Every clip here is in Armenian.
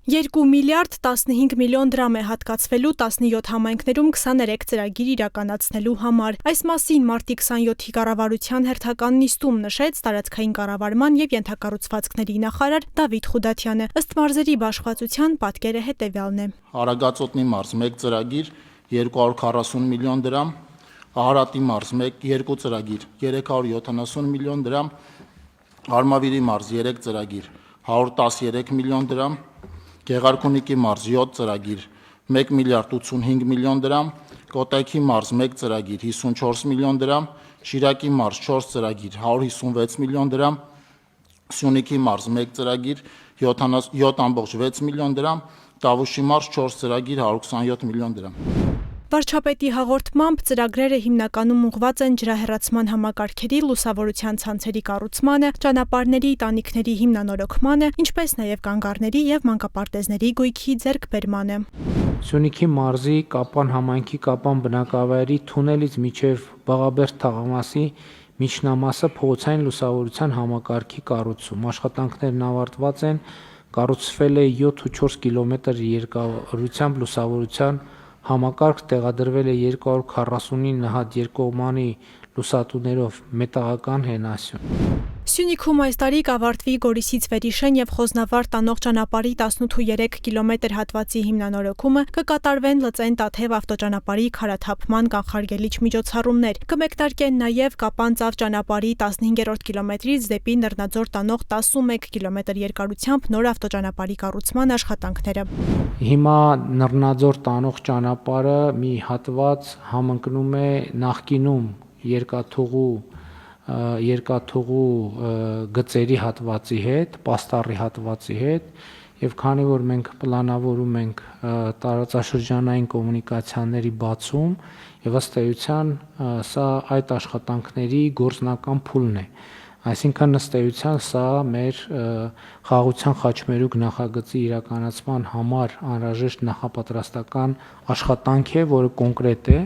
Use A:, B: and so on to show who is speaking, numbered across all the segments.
A: 2 միլիարդ 15 միլիոն դրամ է հատկացվելու 17 համայնքներում 23 ծրագիր իրականացնելու համար։ Այս մասին մարտի 27-ի կառավարության հերթական նիստում նշեց տարածքային կառավարման և ենթակառուցվածքների նախարար Դավիթ Խուդատյանը։ Ըստ մարզերի բաշխվածության պատկերը հետևյալն է։
B: Արագածոտնի մարզ 1 ծրագիր 240 միլիոն դրամ, Ահարատի մարզ 2 ծրագիր 370 միլիոն դրամ, Արմավիրի մարզ 3 ծրագիր 113 միլիոն դրամ, Գեղարքունիքի մարզ 7 ծրագիր 1 միլիարդ 85 միլիոն դրամ, Կոտայքի մարզ 1 ծրագիր 54 միլիոն դրամ, Շիրակի մարզ 4 ծրագիր 156 միլիոն դրամ, Սյունիքի մարզ 1 ծրագիր 7.6 միլիոն դրամ, Տավուշի մարզ 4 ծրագիր 127 միլիոն դրամ։
A: Վարչապետի հաղորդմամբ ծրագրերը հիմնականում ուղղված են ջրահեռացման համակարգերի, լուսավորության ցանցերի կառուցմանը, ճանապարհների, տանիքների հիմնանորոգմանը, ինչպես նաև կանգառների և մանկապարտեզների գույքի ձեռքբերմանը։
C: Սյունիքի մարզի Կապան համայնքի Կապան բնակավայրի թունելից մինչև Բաղաբերդ թաղամասի միջնամասը փողոցային լուսավորության համակարգի կառուցում։ Աշխատանքներն ավարտված են, կառուցվել է 7.4 կիլոմետր երկարությամբ լուսավորության համակարգ, տեղադրվել է 249 հատ երկկողմանի լուսատուներով մետաղական հենասյուն։
A: Սյունիքում այս տարի կավարտվի Գորիսից Վերիշեն և Խոզնավար տանող ճանապարհի 18.3 կիլոմետր հատվածի հիմնանորոգումը, կկատարվեն Լծեն-Տաթև ավտոճանապարհի քարաթափման կանխարգելիչ միջոցառումներ, կմեկնարկեն նաև Կապան-Ծավ ճանապարհի 15-րդ կիլոմետրից դեպի Նռնաձոր տանող 11 կիլոմետր երկարությամբ նոր ավտոճանապարհի կառուցման աշխատանքները։
C: Հիմա Նռնաձոր տանող ճանապարհը մի հատված համընկնում է նախկինում երկաթուղու գծերի հատվածի հետ, պաստառի հատվածի հետ, եւ քանի որ մենք պլանավորում ենք տարածաշրջանային կոմունիկացիաների բացում, եւ ըստ էության սա այդ աշխատանքների գործնական փուլն է։ Այսինքն ըստ էության սա մեր Խաղաղության խաչմերուկ նախագծի իրականացման համար անհրաժեշտ նախապատրաստական աշխատանք է, որը կոնկրետ է։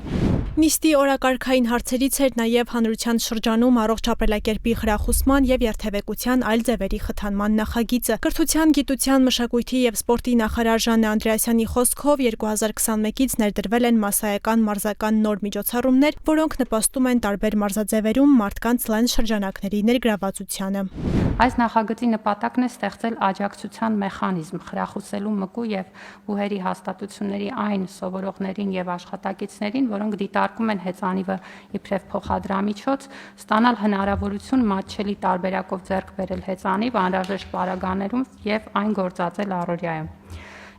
A: Նիստի օրակարգային հարցերից էր նաև հանրության շրջանում առողջ ապրելակերպի խրախուսման և երթևեկության այլ ձևերի խթանման նախագիծը։ Կրթության, գիտության, մշակույթի և սպորտի նախարար Ժաննե Անդրեասյանի խոսքով 2021-ից ներդրվել են մասսայական մարզական նոր միջոցառումներ, որոնք նպաստում են տարբեր մարզաձևերում մարդկանց լայն շրջանակների ներգրավվածությանը։
D: Այս նախագծի նպատակն է ստեղծել աջակցության մեխանիզմ, խրախուսելու ՄԿՈՒ և բուհերի հաստատությունների այն սովորողներին և աշխատակիցներին, որոնք դիտարկում են հեծանիվը իբրև փոխադրամիջոց, ստանալ հնարավորություն մատչելի տարբերակով ձեռք բերել հեծանիվ անհրաժեշտ պարագաներում և այն գործածել առօրյայում։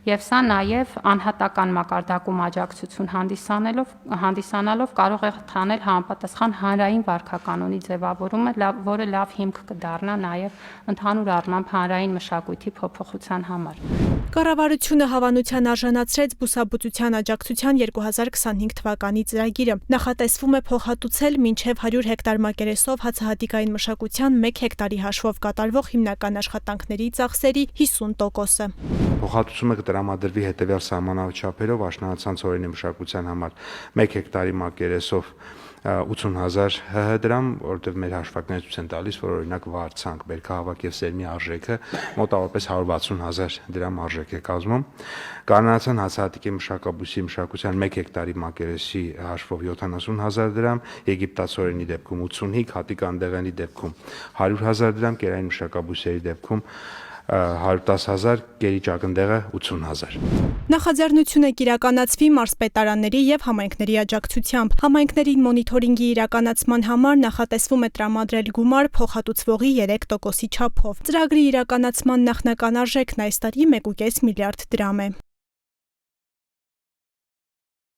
D: Եվ սա նաև անհատական մակարդակում աջակցություն հանդիսանալով կարող է խթանել համապատասխան հանրային վարքականոնի ձևավորումը, որը լավ հիմք կդառնա նաև ընդհանուր առմամբ հանրային մշակույթի փոփոխության համար։
A: Կառավարությունը հավանության արժանացրեց բուսաբուծության աջակցության 2025 թվականի ծրագիրը։ Նախատեսվում է փոխհատուցել մինչև 100 հեկտար մակերեսով հացահատիկային մշակության 1 հեկտարի հաշվով կատարվող հիմնական աշխատանքների ծախսերի 50%-ը։
E: Փոխհատուցումը կտրամադրվի հետևյալ սահմանաչափերով աշնանացան ցորենի մշակության համար 1 հեկտարի մակերեսով 80,000 դրամ, որովհետև մեր հաշվարկները ցույց են տալիս, որ օրինակ վարձանք, բերքահավաք եւ սերմի արժեքը մոտավորապես 160,000 դրամ արժեք է կազմում։ Կանանացան հացահատիկի մշակաբույսի մշակության 1 հեկտարի մակերեսի հաշվով 70,000 դրամ, եգիպտացորենի դեպքում 85, հատիկանդեղենի դեպքում 100,000 դրամ, կերային մշակաբույսերի դեպքում 110,000, կերի ճակնդեղը 80,000։
A: Նախաձեռնությունը կիրականացվի մարզպետարանների և համայնքների աջակցությամբ։ Համայնքներին մոնիթորինգի իրականացման համար նախատեսվում է տրամադրել գումար փոխհատուցվողի 3%-ի չափով։ Ծրագրի իրականացման նախնական արժեքն այս տարի 1.5 միլիարդ դրամ է։